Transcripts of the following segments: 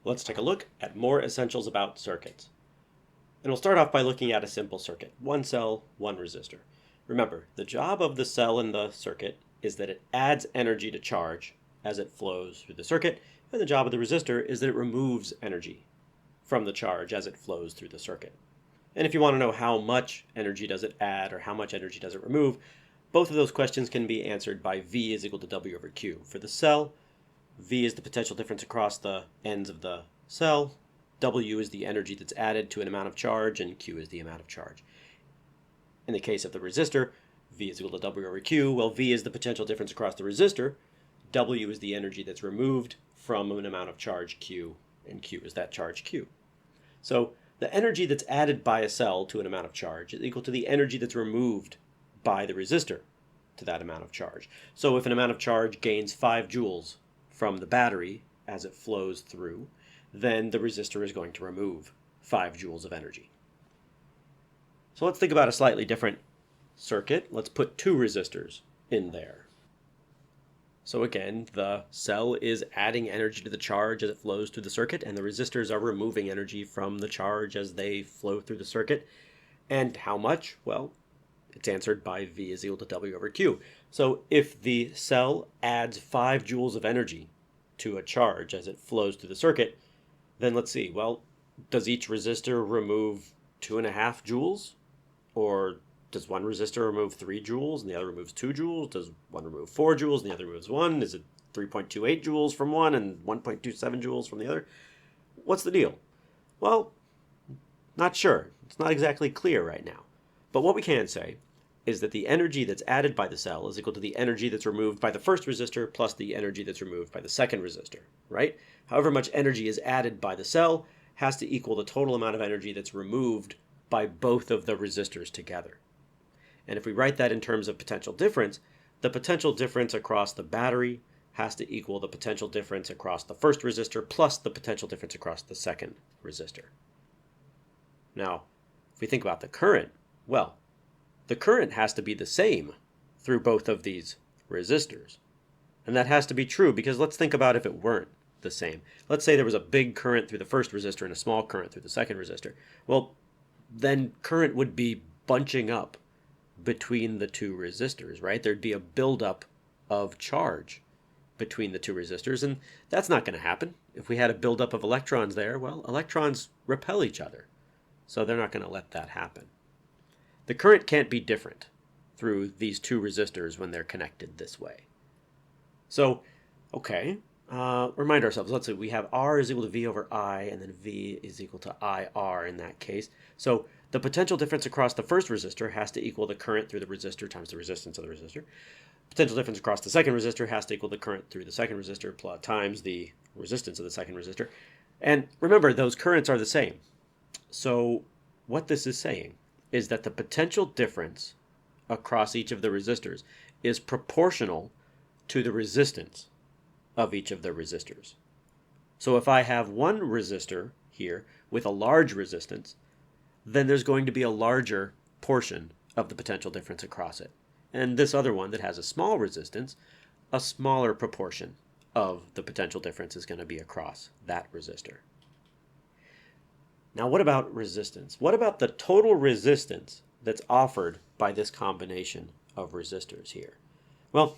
Let's take a look at more essentials about circuits. And we'll start off by looking at a simple circuit. One cell, one resistor. Remember, the job of the cell in the circuit is that it adds energy to charge as it flows through the circuit, and the job of the resistor is that it removes energy from the charge as it flows through the circuit. And if you want to know how much energy does it add or how much energy does it remove, both of those questions can be answered by V is equal to W over Q. For the cell, V is the potential difference across the ends of the cell, W is the energy that's added to an amount of charge, and Q is the amount of charge. In the case of the resistor, V is equal to W over Q. Well, V is the potential difference across the resistor, W is the energy that's removed from an amount of charge Q, and Q is that charge Q. So the energy that's added by a cell to an amount of charge is equal to the energy that's removed by the resistor to that amount of charge. So if an amount of charge gains 5 joules from the battery as it flows through, then the resistor is going to remove 5 joules of energy. So let's think about a slightly different circuit. Let's put 2 resistors in there. So again, the cell is adding energy to the charge as it flows through the circuit, and the resistors are removing energy from the charge as they flow through the circuit. And how much? Well, it's answered by V is equal to W over Q. So if the cell adds 5 joules of energy to a charge as it flows through the circuit, then let's see, well, does each resistor remove 2.5 joules? Or does one resistor remove 3 joules and the other removes 2 joules? Does one remove 4 joules and the other removes 1? Is it 3.28 joules from one and 1.27 joules from the other? What's the deal? Well, not sure. It's not exactly clear right now. But what we can say is that the energy that's added by the cell is equal to the energy that's removed by the first resistor plus the energy that's removed by the second resistor, right? However much energy is added by the cell has to equal the total amount of energy that's removed by both of the resistors together. And if we write that in terms of potential difference, the potential difference across the battery has to equal the potential difference across the first resistor plus the potential difference across the second resistor. Now, if we think about the current, well, the current has to be the same through both of these resistors. And that has to be true because let's think about if it weren't the same. Let's say there was a big current through the first resistor and a small current through the second resistor. Well, then current would be bunching up between the two resistors, right? There'd be a buildup of charge between the two resistors, and that's not going to happen. If we had a buildup of electrons there, well, electrons repel each other, so they're not going to let that happen. The current can't be different through these two resistors when they're connected this way. So, okay, remind ourselves, let's say we have R is equal to V over I, and then V is equal to IR in that case. So the potential difference across the first resistor has to equal the current through the resistor times the resistance of the resistor. Potential difference across the second resistor has to equal the current through the second resistor plus times the resistance of the second resistor. And remember, those currents are the same. So what this is saying is that the potential difference across each of the resistors is proportional to the resistance of each of the resistors. So if I have one resistor here with a large resistance, then there's going to be a larger portion of the potential difference across it. And this other one that has a small resistance, a smaller proportion of the potential difference is going to be across that resistor. Now what about resistance? What about the total resistance that's offered by this combination of resistors here? Well,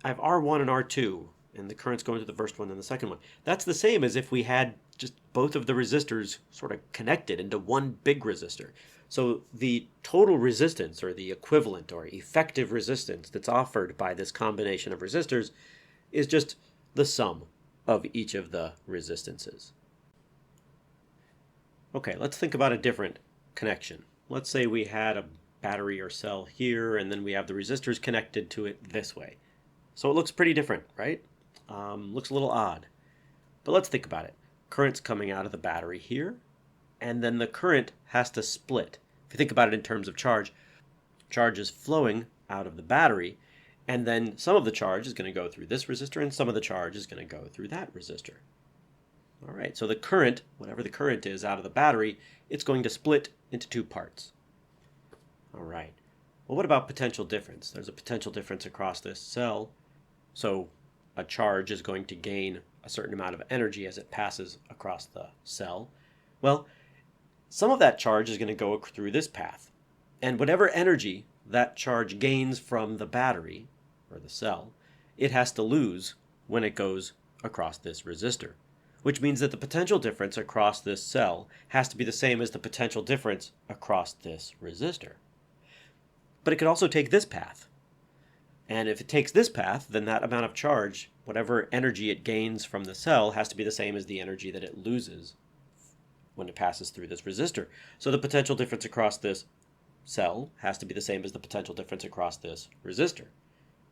I have R1 and R2, and the current's going to the first one and the second one. That's the same as if we had just both of the resistors sort of connected into one big resistor. So the total resistance, or the equivalent or effective resistance that's offered by this combination of resistors is just the sum of each of the resistances. Okay, let's think about a different connection. Let's say we had a battery or cell here, and then we have the resistors connected to it this way. So it looks pretty different, right? Looks a little odd. But let's think about it. Current's coming out of the battery here, and then the current has to split. If you think about it in terms of charge, charge is flowing out of the battery, and then some of the charge is going to go through this resistor, and some of the charge is going to go through that resistor. All right, so the current, whatever the current is out of the battery, it's going to split into 2 parts. All right, well, what about potential difference? There's a potential difference across this cell. So a charge is going to gain a certain amount of energy as it passes across the cell. Well, some of that charge is going to go through this path. And whatever energy that charge gains from the battery, or the cell, it has to lose when it goes across this resistor, which means that the potential difference across this cell has to be the same as the potential difference across this resistor. But it could also take this path. And if it takes this path, then that amount of charge, whatever energy it gains from the cell, has to be the same as the energy that it loses when it passes through this resistor. So the potential difference across this cell has to be the same as the potential difference across this resistor.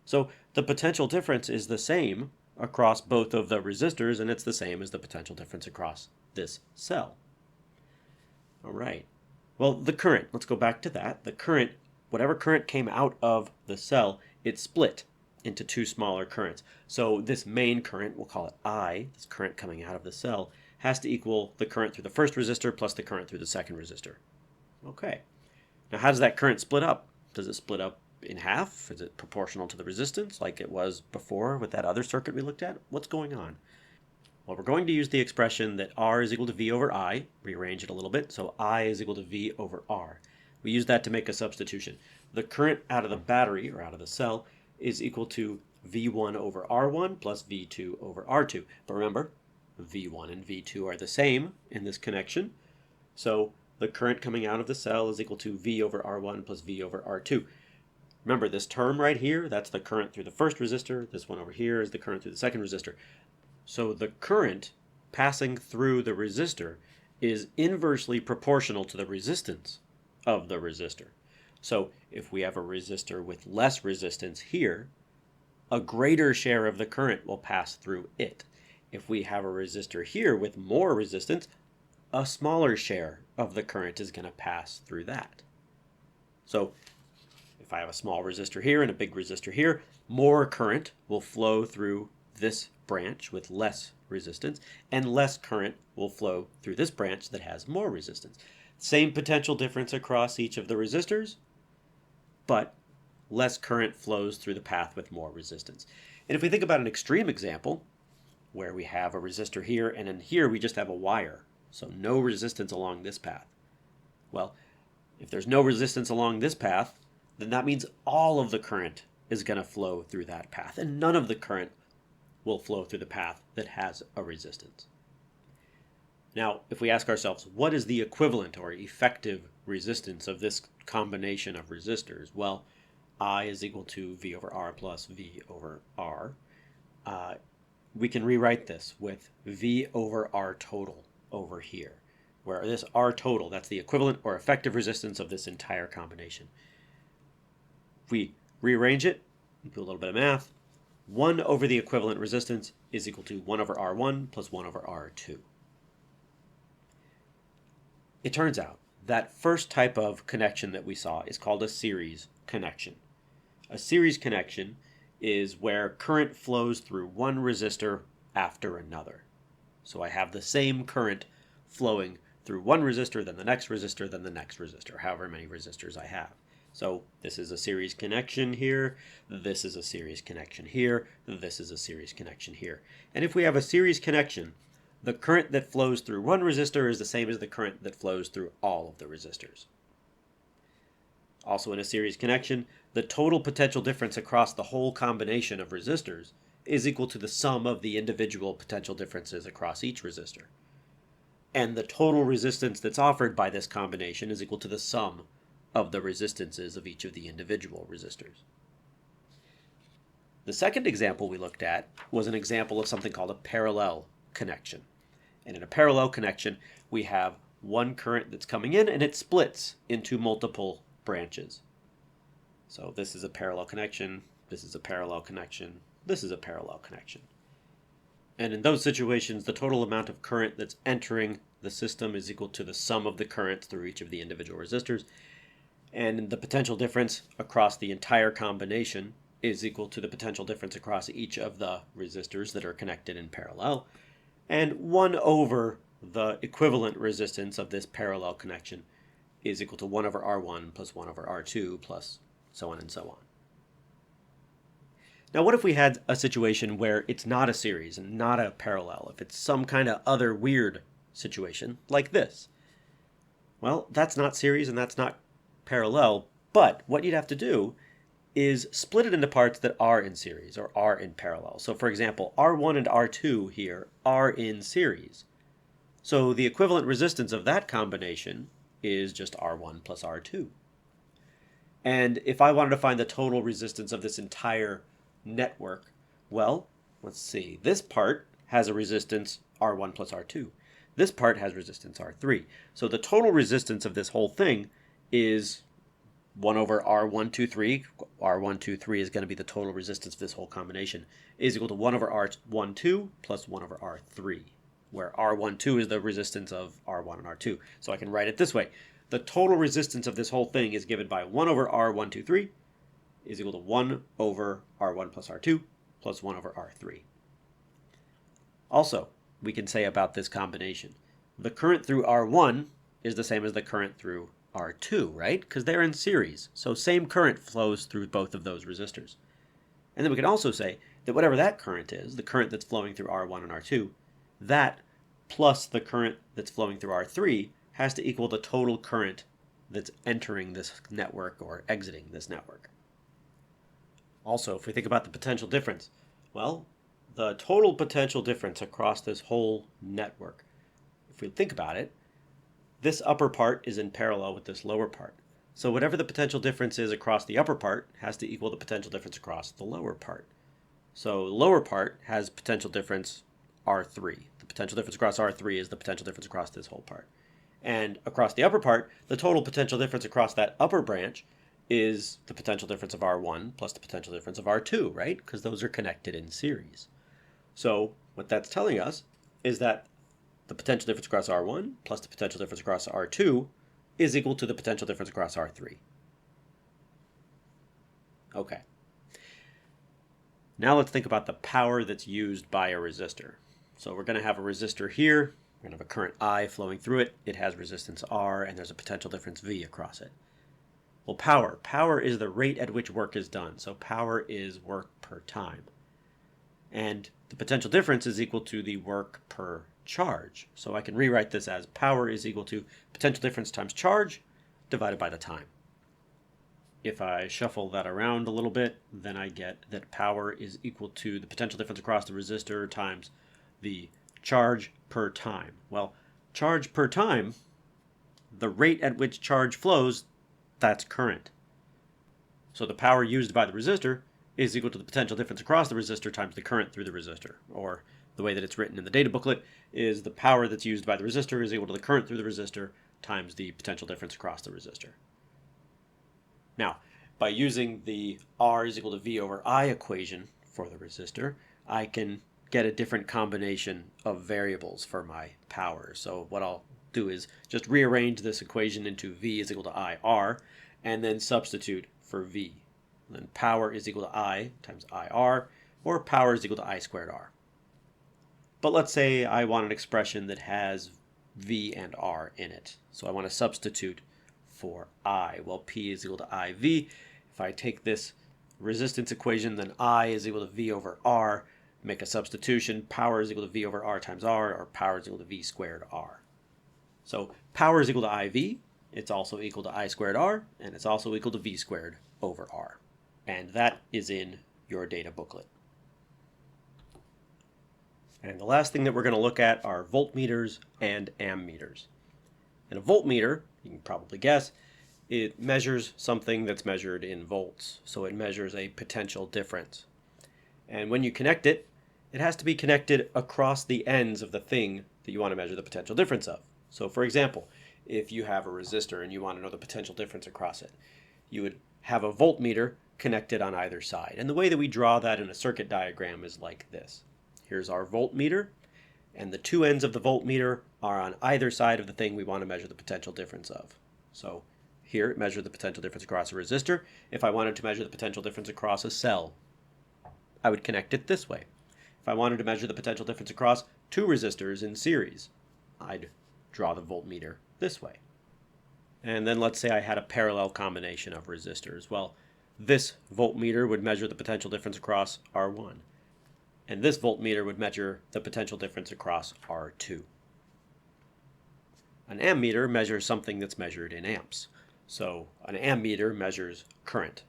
So the potential difference is the same across both of the resistors, and it's the same as the potential difference across this cell. All right. Well, the current, let's go back to that. The current, whatever current came out of the cell, it split into two smaller currents. So this main current, we'll call it I, this current coming out of the cell, has to equal the current through the first resistor plus the current through the second resistor. Okay. Now how does that current split up? Does it split up in half? Is it proportional to the resistance like it was before with that other circuit we looked at? What's going on? Well, we're going to use the expression that R is equal to V over I, rearrange it a little bit, so I is equal to V over R. We use that to make a substitution. The current out of the battery, or out of the cell, is equal to V1 over R1 plus V2 over R2. But remember, V1 and V2 are the same in this connection, so the current coming out of the cell is equal to V over R1 plus V over R2. Remember, this term right here, that's the current through the first resistor. This one over here is the current through the second resistor. So the current passing through the resistor is inversely proportional to the resistance of the resistor. So if we have a resistor with less resistance here, a greater share of the current will pass through it. If we have a resistor here with more resistance, a smaller share of the current is going to pass through that. So if I have a small resistor here and a big resistor here, more current will flow through this branch with less resistance, and less current will flow through this branch that has more resistance. Same potential difference across each of the resistors, but less current flows through the path with more resistance. And if we think about an extreme example, where we have a resistor here, and in here we just have a wire, so no resistance along this path. Well, if there's no resistance along this path, then that means all of the current is going to flow through that path, and none of the current will flow through the path that has a resistance. Now, if we ask ourselves, what is the equivalent or effective resistance of this combination of resistors? Well, I is equal to V over R plus V over R. We can rewrite this with V over R total over here, where this R total, that's the equivalent or effective resistance of this entire combination. If we rearrange it, do a little bit of math, 1 over the equivalent resistance is equal to 1 over R1 plus 1 over R2. It turns out that first type of connection that we saw is called a series connection. A series connection is where current flows through one resistor after another. So I have the same current flowing through one resistor, then the next resistor, then the next resistor, however many resistors I have. So this is a series connection here, this is a series connection here, this is a series connection here. And if we have a series connection, the current that flows through one resistor is the same as the current that flows through all of the resistors. Also in a series connection, the total potential difference across the whole combination of resistors is equal to the sum of the individual potential differences across each resistor. And the total resistance that's offered by this combination is equal to the sum of the resistances of each of the individual resistors. The second example we looked at was an example of something called a parallel connection. And in a parallel connection, we have one current that's coming in and it splits into multiple branches. So this is a parallel connection, this is a parallel connection, this is a parallel connection. And in those situations, the total amount of current that's entering the system is equal to the sum of the currents through each of the individual resistors. And the potential difference across the entire combination is equal to the potential difference across each of the resistors that are connected in parallel. And 1 over the equivalent resistance of this parallel connection is equal to 1 over R1 plus 1 over R2 plus so on and so on. Now, what if we had a situation where it's not a series and not a parallel, if it's some kind of other weird situation, like this? Well, that's not series and that's not parallel, but what you'd have to do is split it into parts that are in series or are in parallel. So for example, R1 and R2 here are in series. So the equivalent resistance of that combination is just R1 plus R2. And if I wanted to find the total resistance of this entire network, well, let's see. This part has a resistance R1 plus R2. This part has resistance R3. So the total resistance of this whole thing is 1 over R123. R123 is going to be the total resistance of this whole combination, is equal to 1 over R12 plus 1 over R3, where R12 is the resistance of R1 and R2. So I can write it this way. The total resistance of this whole thing is given by 1 over R123 is equal to 1 over R1 plus R2 plus 1 over R3. Also, we can say about this combination, the current through R1 is the same as the current through R2, right? Because they're in series. So same current flows through both of those resistors. And then we can also say that whatever that current is, the current that's flowing through R1 and R2, that plus the current that's flowing through R3 has to equal the total current that's entering this network or exiting this network. Also, if we think about the potential difference, well, the total potential difference across this whole network, if we think about it, this upper part is in parallel with this lower part. So whatever the potential difference is across the upper part has to equal the potential difference across the lower part. So the lower part has potential difference R3. The potential difference across R3 is the potential difference across this whole part. And across the upper part, the total potential difference across that upper branch is the potential difference of R1 plus the potential difference of R2, right? Because those are connected in series. So what that's telling us is that the potential difference across R1 plus the potential difference across R2 is equal to the potential difference across R3. Okay. Now let's think about the power that's used by a resistor. So we're going to have a resistor here. We're going to have a current I flowing through it. It has resistance R, and there's a potential difference V across it. Well, power. Power is the rate at which work is done. So power is work per time. And the potential difference is equal to the work per charge. So I can rewrite this as power is equal to potential difference times charge divided by the time. If I shuffle that around a little bit, then I get that power is equal to the potential difference across the resistor times the charge per time. Well, charge per time, the rate at which charge flows, that's current. So the power used by the resistor is equal to the potential difference across the resistor times the current through the resistor. Or the way that it's written in the data booklet is the power that's used by the resistor is equal to the current through the resistor times the potential difference across the resistor. Now, by using the R is equal to V over I equation for the resistor, I can get a different combination of variables for my power. So what I'll do is just rearrange this equation into V is equal to IR and then substitute for V. And then power is equal to I times IR, or power is equal to I squared R. But let's say I want an expression that has V and R in it. So I want to substitute for I. Well, P is equal to IV. If I take this resistance equation, then I is equal to V over R. Make a substitution. Power is equal to V over R times R, or power is equal to V squared R. So power is equal to IV. It's also equal to I squared R, and it's also equal to V squared over R. And that is in your data booklet. And the last thing that we're going to look at are voltmeters and ammeters. And a voltmeter, you can probably guess, it measures something that's measured in volts. So it measures a potential difference. And when you connect it, it has to be connected across the ends of the thing that you want to measure the potential difference of. So for example, if you have a resistor and you want to know the potential difference across it, you would have a voltmeter connected on either side. And the way that we draw that in a circuit diagram is like this. Here's our voltmeter, and the two ends of the voltmeter are on either side of the thing we want to measure the potential difference of. So here it measures the potential difference across a resistor. If I wanted to measure the potential difference across a cell, I would connect it this way. If I wanted to measure the potential difference across two resistors in series, I'd draw the voltmeter this way. And then let's say I had a parallel combination of resistors. Well, This voltmeter would measure the potential difference across R1. And this voltmeter would measure the potential difference across R2. An ammeter measures something that's measured in amps. So an ammeter measures current.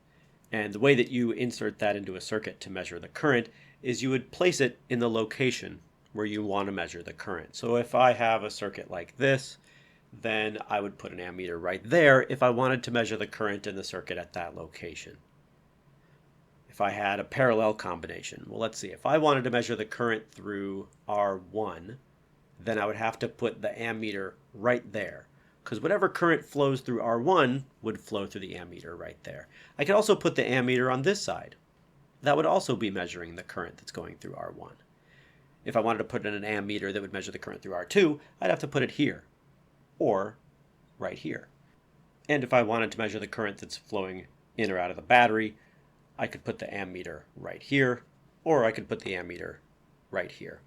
And the way that you insert that into a circuit to measure the current is you would place it in the location where you want to measure the current. So if I have a circuit like this, then I would put an ammeter right there if I wanted to measure the current in the circuit at that location. If I had a parallel combination, well, let's see, if I wanted to measure the current through R1, then I would have to put the ammeter right there, because whatever current flows through R1 would flow through the ammeter right there. I could also put the ammeter on this side. That would also be measuring the current that's going through R1. If I wanted to put in an ammeter that would measure the current through R2, I'd have to put it here, or right here. And if I wanted to measure the current that's flowing in or out of the battery, I could put the ammeter right here, or I could put the ammeter right here.